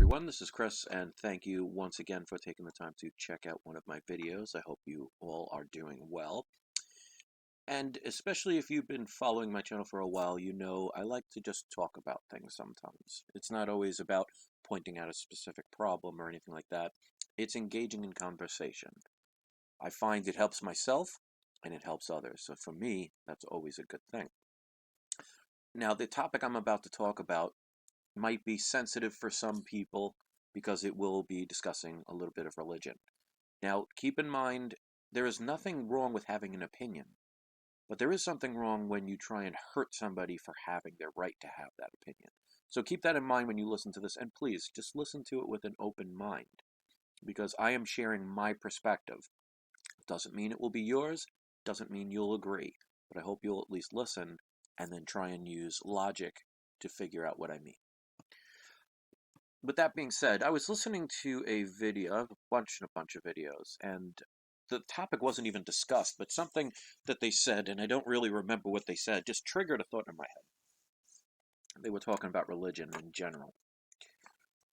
everyone, this is Chris, and thank you once again for taking the time to check out one of my videos. I hope you all are doing well. And especially if you've been following my channel for a while, you know I like to just talk about things sometimes. It's not always about pointing out a specific problem or anything like that. It's engaging in conversation. I find it helps myself and it helps others. So for me, that's always a good thing. Now, the topic I'm about to talk about might be sensitive for some people because it will be discussing a little bit of religion. Now, keep in mind, there is nothing wrong with having an opinion, but there is something wrong when you try and hurt somebody for having their right to have that opinion. So keep that in mind when you listen to this, and please just listen to it with an open mind, because I am sharing my perspective. Doesn't mean it will be yours, doesn't mean you'll agree, but I hope you'll at least listen and then try and use logic to figure out what I mean. With that being said, I was listening to a video, a bunch of videos, and the topic wasn't even discussed, but something that they said, and I don't really remember what they said, just triggered a thought in my head. They were talking about religion in general.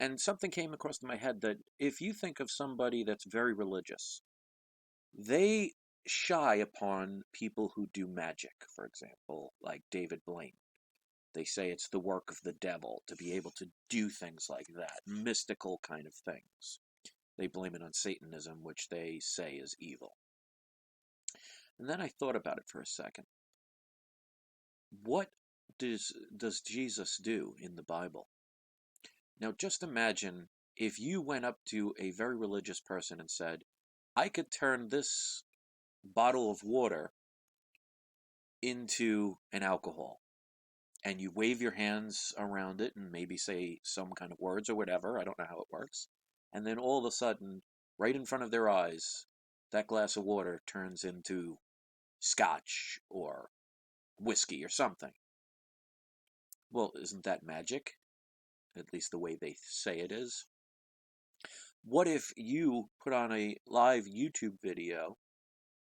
And something came across my head that if you think of somebody that's very religious, they shy upon people who do magic, for example, like David Blaine. They say it's the work of the devil to be able to do things like that, mystical kind of things. They blame it on Satanism, which they say is evil. And then I thought about it for a second. What does Jesus do in the Bible? Now just imagine if you went up to a very religious person and said, I could turn this bottle of water into an alcohol. And you wave your hands around it and maybe say some kind of words or whatever. I don't know how it works. And then all of a sudden, right in front of their eyes, that glass of water turns into scotch or whiskey or something. Well, isn't that magic? At least the way they say it is. What if you put on a live YouTube video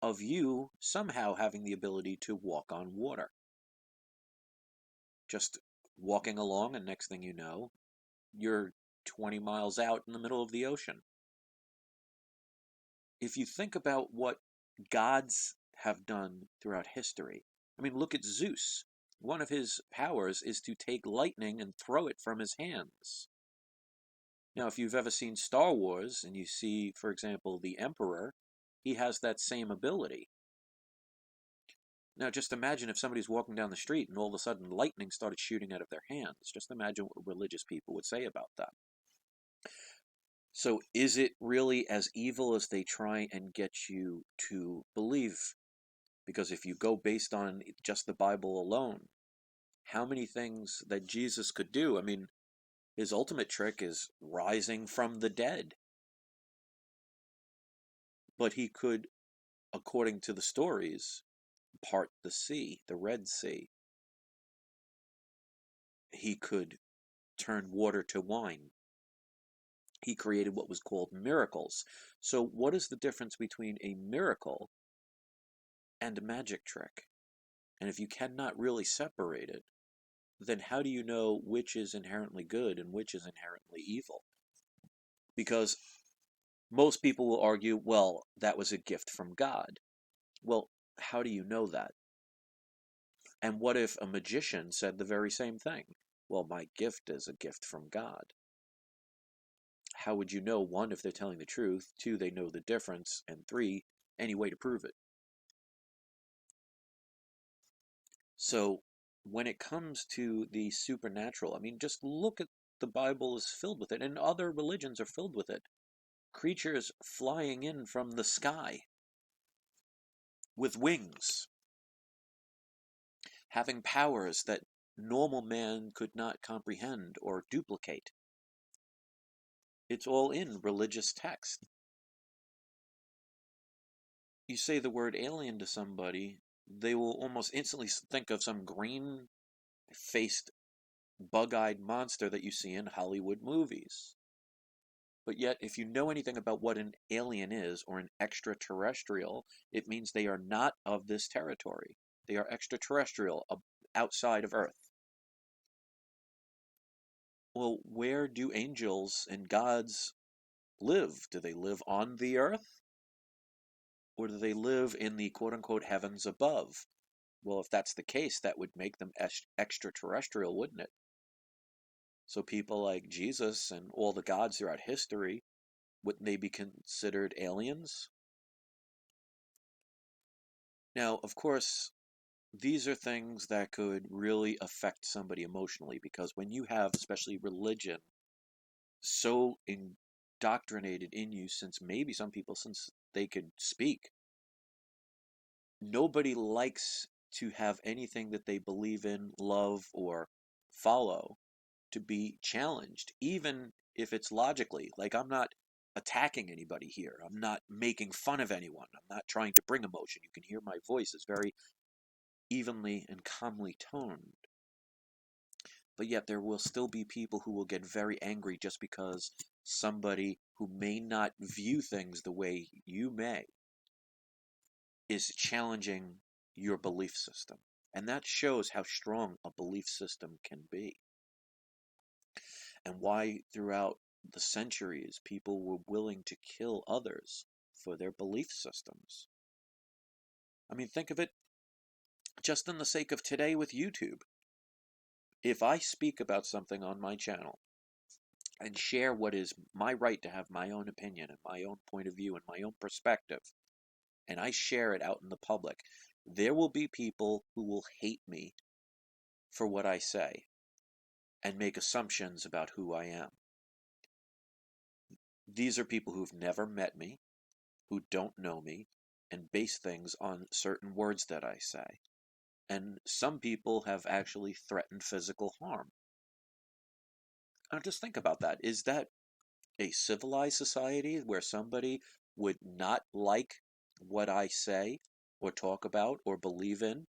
of you somehow having the ability to walk on water? Just walking along, and next thing you know, you're 20 miles out in the middle of the ocean. If you think about what gods have done throughout history, I mean, look at Zeus. One of his powers is to take lightning and throw it from his hands. Now, if you've ever seen Star Wars and you see, for example, the Emperor, he has that same ability. Now, just imagine if somebody's walking down the street and all of a sudden lightning started shooting out of their hands. Just imagine what religious people would say about that. So is it really as evil as they try and get you to believe? Because if you go based on just the Bible alone, how many things that Jesus could do? I mean, his ultimate trick is rising from the dead. But he could, according to the stories, part the sea, the Red Sea. He could turn water to wine. He created what was called miracles. So what is the difference between a miracle and a magic trick? And if you cannot really separate it, then how do you know which is inherently good and which is inherently evil? Because most people will argue, well, that was a gift from God. Well, how do you know that? And what if a magician said the very same thing? Well, my gift is a gift from God. How would you know, one, if they're telling the truth, two, they know the difference, and three, any way to prove it? So when it comes to the supernatural, I mean, just look at the Bible is filled with it, and other religions are filled with it. Creatures flying in from the sky with wings, having powers that normal man could not comprehend or duplicate. It's all in religious text. You say the word alien to somebody, they will almost instantly think of some green-faced, bug-eyed monster that you see in Hollywood movies. But yet, if you know anything about what an alien is, or an extraterrestrial, it means they are not of this territory. They are extraterrestrial, outside of Earth. Well, where do angels and gods live? Do they live on the earth? Or do they live in the quote unquote heavens above? Well, if that's the case, that would make them extraterrestrial, wouldn't it? So people like Jesus and all the gods throughout history, wouldn't they be considered aliens? Now, of course, these are things that could really affect somebody emotionally because when you have, especially religion, so indoctrinated in you since maybe some people since they could speak, nobody likes to have anything that they believe in, love, or follow to be challenged, even if it's logically. Like, I'm not attacking anybody here. I'm not making fun of anyone. I'm not trying to bring emotion. You can hear my voice is very evenly and calmly toned. But yet there will still be people who will get very angry just because somebody who may not view things the way you may is challenging your belief system. And that shows how strong a belief system can be. And why throughout the centuries people were willing to kill others for their belief systems. I mean, think of it just in the sake of today with YouTube. If I speak about something on my channel and share what is my right to have my own opinion and my own point of view and my own perspective, and I share it out in the public, there will be people who will hate me for what I say and make assumptions about who I am. These are people who've never met me, who don't know me, and base things on certain words that I say. And some people have actually threatened physical harm. Now just think about that. Is that a civilized society where somebody would not like what I say or talk about or believe in,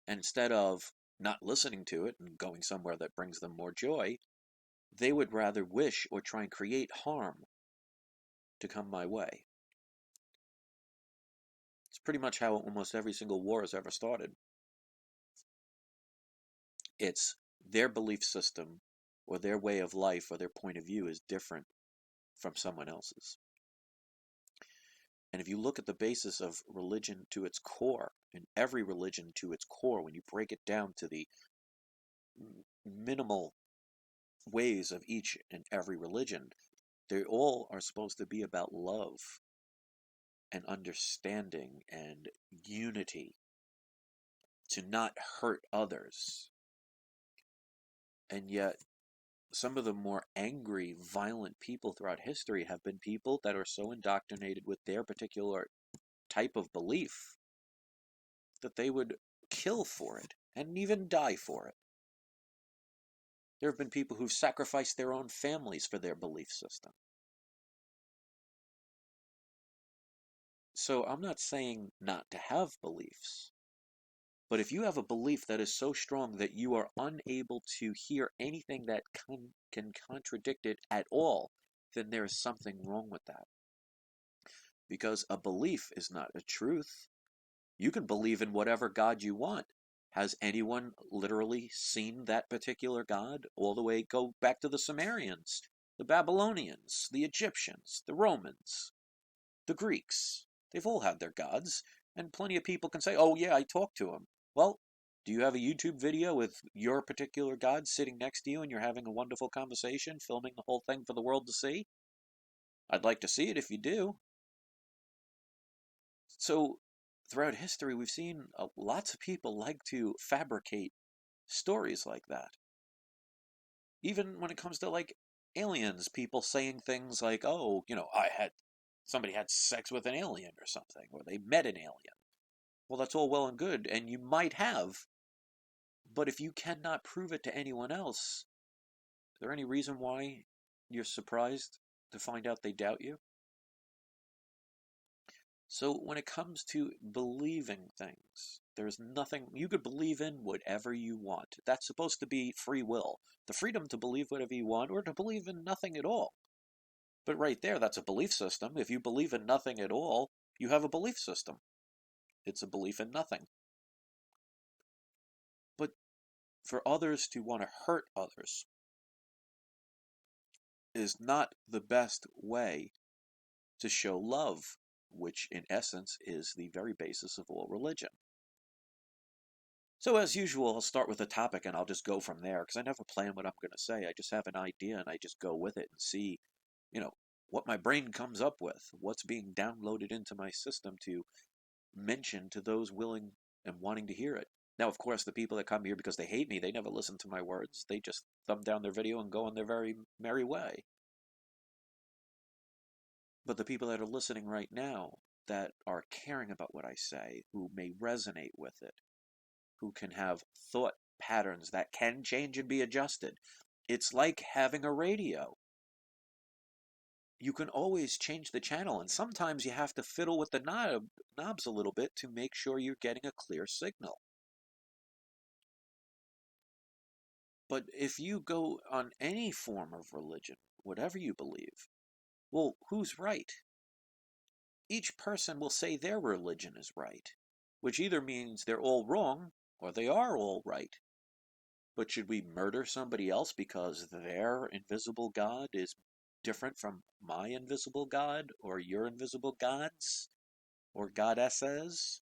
and instead of not listening to it and going somewhere that brings them more joy, they would rather wish or try and create harm to come my way? It's pretty much how almost every single war has ever started. It's their belief system or their way of life or their point of view is different from someone else's. And if you look at the basis of religion to its core, and every religion to its core, when you break it down to the minimal ways of each and every religion, they all are supposed to be about love and understanding and unity, to not hurt others. And yet, some of the more angry, violent people throughout history have been people that are so indoctrinated with their particular type of belief that they would kill for it and even die for it. There have been people who've sacrificed their own families for their belief system. So I'm not saying not to have beliefs, but if you have a belief that is so strong that you are unable to hear anything that can contradict it at all, then there is something wrong with that. Because a belief is not a truth. You can believe in whatever God you want. Has anyone literally seen that particular God? All the way, go back to the Sumerians, the Babylonians, the Egyptians, the Romans, the Greeks. They've all had their gods, and plenty of people can say, oh yeah, I talked to him. Well, do you have a YouTube video with your particular God sitting next to you and you're having a wonderful conversation, filming the whole thing for the world to see? I'd like to see it if you do. So, throughout history, we've seen lots of people like to fabricate stories like that. Even when it comes to like aliens, people saying things like, "Oh, somebody had sex with an alien or something, or they met an alien." Well, that's all well and good, and you might have, but if you cannot prove it to anyone else, is there any reason why you're surprised to find out they doubt you? So when it comes to believing things, there's nothing, you could believe in whatever you want. That's supposed to be free will. The freedom to believe whatever you want or to believe in nothing at all. But right there, that's a belief system. If you believe in nothing at all, you have a belief system. It's a belief in nothing. But for others to want to hurt others is not the best way to show love, which in essence is the very basis of all religion. So, as usual, I'll start with a topic and I'll just go from there because I never plan what I'm going to say. I just have an idea and I just go with it and see, you know, what my brain comes up with, what's being downloaded into my system to mention to those willing and wanting to hear it. Now, of course, the people that come here because they hate me, they never listen to my words. They just thumb down their video and go on their very merry way. But the people that are listening right now, that are caring about what I say, who may resonate with it, who can have thought patterns that can change and be adjusted. It's like having a radio. You can always change the channel, and sometimes you have to fiddle with the knobs a little bit to make sure you're getting a clear signal. But if you go on any form of religion, whatever you believe, well, who's right? Each person will say their religion is right, which either means they're all wrong or they are all right. But should we murder somebody else because their invisible God is different from my invisible God or your invisible gods or goddesses?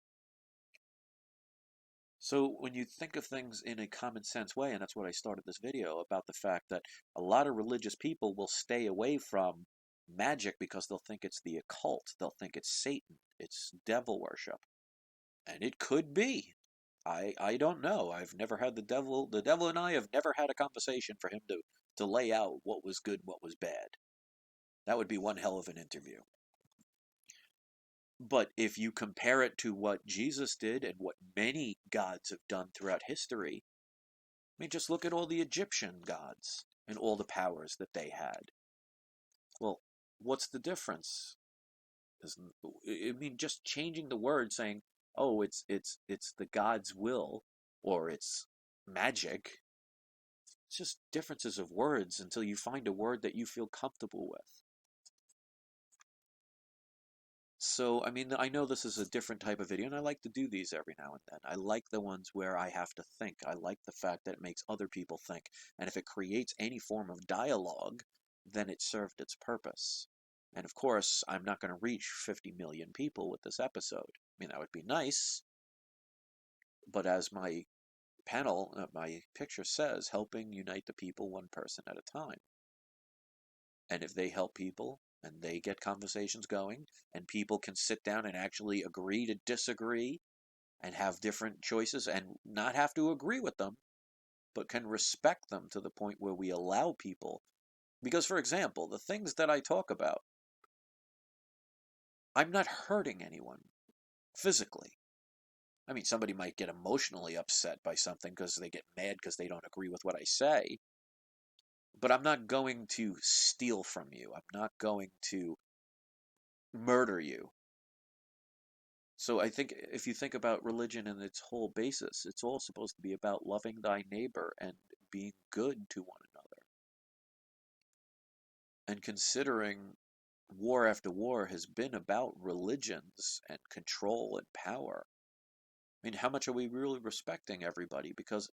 So when you think of things in a common sense way, and that's what I started this video about, the fact that a lot of religious people will stay away from magic because they'll think it's the occult, they'll think it's Satan, it's devil worship. And it could be. I don't know. I've never had the devil and I have never had a conversation for him to lay out what was good, what was bad. That would be one hell of an interview. But if you compare it to what Jesus did and what many gods have done throughout history, I mean, just look at all the Egyptian gods and all the powers that they had. Well, what's the difference? I mean, just changing the word, saying, "Oh, it's the God's will," or it's magic. It's just differences of words until you find a word that you feel comfortable with. So, I mean, I know this is a different type of video, and I like to do these every now and then. I like the ones where I have to think. I like the fact that it makes other people think. And if it creates any form of dialogue, then it served its purpose. And of course, I'm not going to reach 50 million people with this episode. I mean, that would be nice. But as my my picture says, helping unite the people one person at a time. And if they help people and they get conversations going and people can sit down and actually agree to disagree and have different choices and not have to agree with them, but can respect them to the point where we allow people. Because, for example, the things that I talk about, I'm not hurting anyone physically. I mean, somebody might get emotionally upset by something because they get mad because they don't agree with what I say. But I'm not going to steal from you. I'm not going to murder you. So I think if you think about religion and its whole basis, it's all supposed to be about loving thy neighbor and being good to one another. And considering war after war has been about religions and control and power, I mean, how much are we really respecting everybody? Because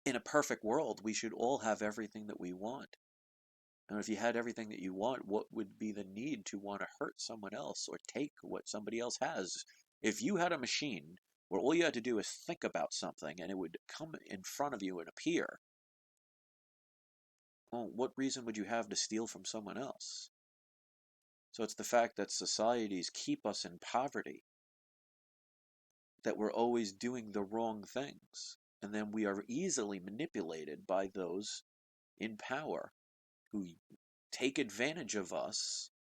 in a perfect world, we should all have everything that we want. And if you had everything that you want, what would be the need to want to hurt someone else or take what somebody else has? If you had a machine where all you had to do is think about something and it would come in front of you and appear, well, what reason would you have to steal from someone else? So it's the fact that societies keep us in poverty, that we're always doing the wrong things, and then we are easily manipulated by those in power who take advantage of us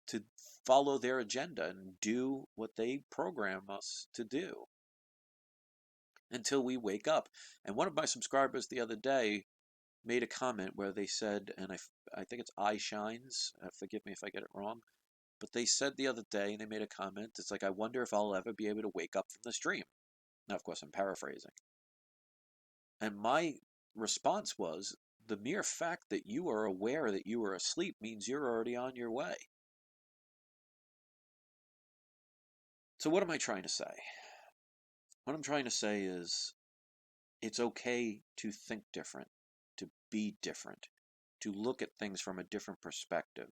to follow their agenda and do what they program us to do until we wake up. And one of my subscribers the other day made a comment where they said, and I think it's Eye Shines, forgive me if I get it wrong, but they said the other day, and they made a comment, it's like, I wonder if I'll ever be able to wake up from this dream. Now, of course, I'm paraphrasing. And my response was, the mere fact that you are aware that you are asleep means you're already on your way. So what am I trying to say? What I'm trying to say is it's okay to think different, to be different. to look at things from a different perspective.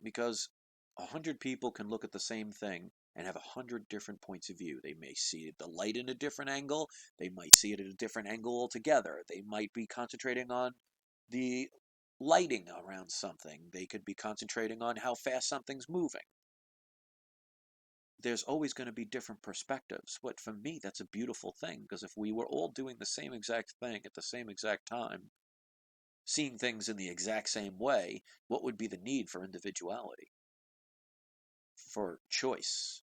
Because 100 people can look at the same thing and have 100 different points of view. They may see the light in a different angle. They might see it at a different angle altogether. They might be concentrating on the lighting around something. They could be concentrating on how fast something's moving. There's always going to be different perspectives. But for me, that's a beautiful thing, because if we were all doing the same exact thing at the same exact time, seeing things in the exact same way, what would be the need for individuality, for choice?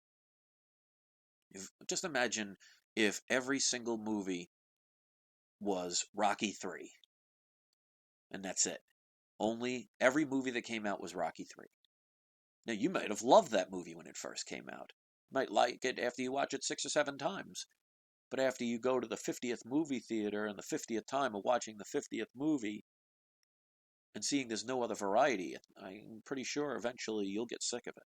Just imagine if every single movie was Rocky 3, and that's it. Only every movie that came out was Rocky 3. Now, you might have loved that movie when it first came out. You might like it after you watch it 6 or 7 times. But after you go to the 50th movie theater and the 50th time of watching the 50th movie and seeing there's no other variety, I'm pretty sure eventually you'll get sick of it.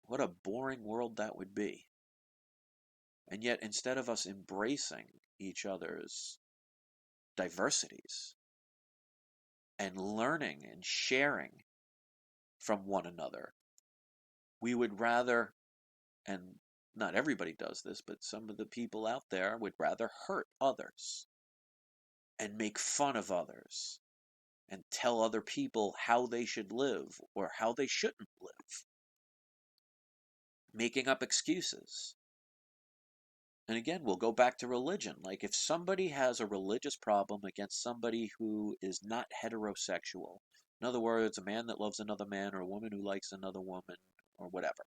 What a boring world that would be. And yet, instead of us embracing each other's diversities and learning and sharing from one another, we would rather, and not everybody does this, but some of the people out there would rather hurt others and make fun of others and tell other people how they should live or how they shouldn't live, making up excuses. And again, we'll go back to religion. Like, if somebody has a religious problem against somebody who is not heterosexual, in other words, a man that loves another man or a woman who likes another woman or whatever.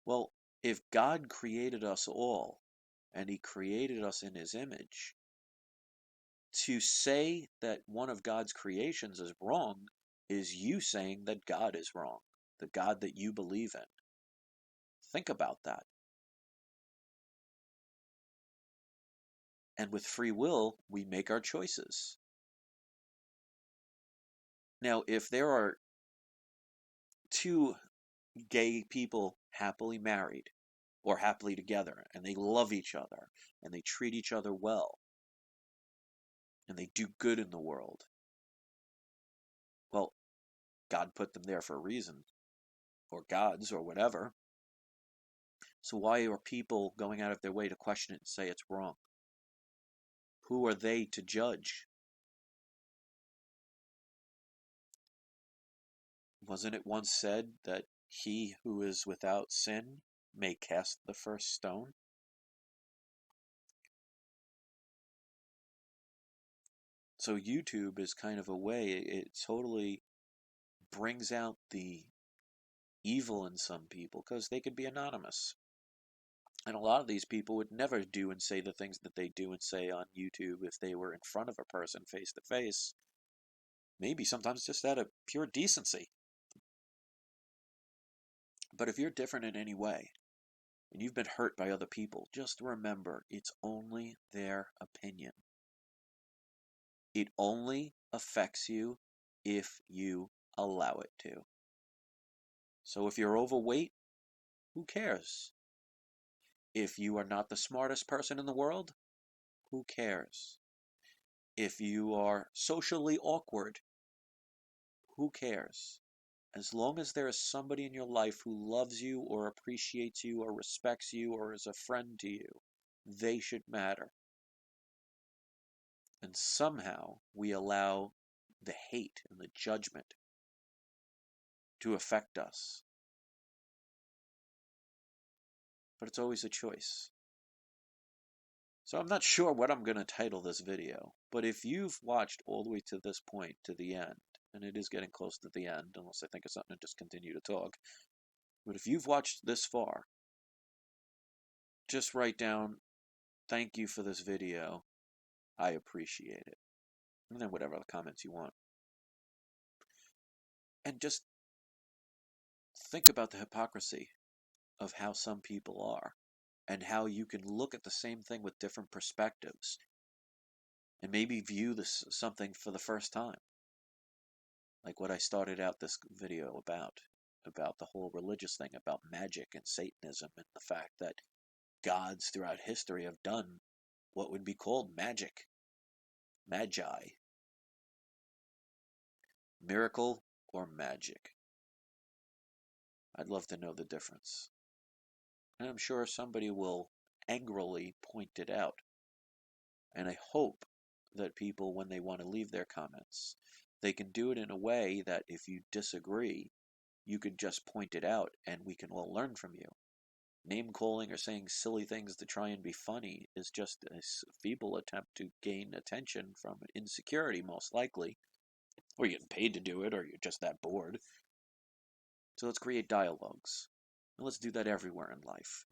Well, if God created us all and he created us in his image, to say that one of God's creations is wrong is you saying that God is wrong, the God that you believe in. Think about that. And with free will, we make our choices. Now, if there are 2 gay people happily married or happily together, and they love each other, and they treat each other well, and they do good in the world, well, God put them there for a reason, or gods, or whatever. So why are people going out of their way to question it and say it's wrong? Who are they to judge? Wasn't it once said that he who is without sin may cast the first stone? So YouTube is kind of a way, it totally brings out the evil in some people because they could be anonymous. And a lot of these people would never do and say the things that they do and say on YouTube if they were in front of a person face to face. Maybe sometimes just out of pure decency. But if you're different in any way, and you've been hurt by other people, just remember, it's only their opinion. It only affects you if you allow it to. So if you're overweight, who cares? If you are not the smartest person in the world, who cares? If you are socially awkward, who cares? As long as there is somebody in your life who loves you or appreciates you or respects you or is a friend to you, they should matter. And somehow we allow the hate and the judgment to affect us. But it's always a choice. So I'm not sure what I'm going to title this video, but if you've watched all the way to this point, to the end, and it is getting close to the end, unless I think of something to just continue to talk, but if you've watched this far, just write down, thank you for this video, I appreciate it, and then whatever other comments you want. And just think about the hypocrisy of how some people are, and how you can look at the same thing with different perspectives, and maybe view this something for the first time. Like what I started out this video about the whole religious thing, about magic and Satanism, and the fact that gods throughout history have done what would be called magic, magi, Miracle or magic? I'd love to know the difference. And I'm sure somebody will angrily point it out. And I hope that people, when they want to leave their comments, they can do it in a way that if you disagree, you can just point it out and we can all learn from you. Name calling or saying silly things to try and be funny is just a feeble attempt to gain attention from insecurity, most likely. Or you're getting paid to do it, or you're just that bored. So let's create dialogues. And let's do that everywhere in life.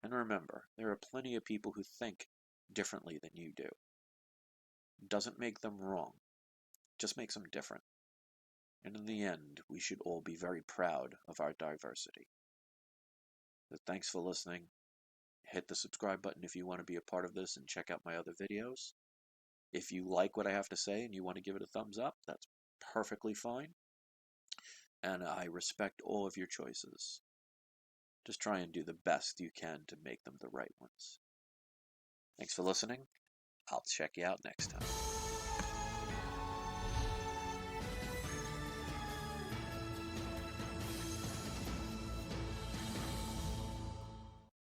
And remember, there are plenty of people who think differently than you do. Doesn't make them wrong, just makes them different. And in the end, we should all be very proud of our diversity. So thanks for listening. Hit the subscribe button if you want to be a part of this and check out my other videos. If you like what I have to say and you want to give it a thumbs up, that's perfectly fine. And I respect all of your choices. Just try and do the best you can to make them the right ones. Thanks for listening. I'll check you out next time.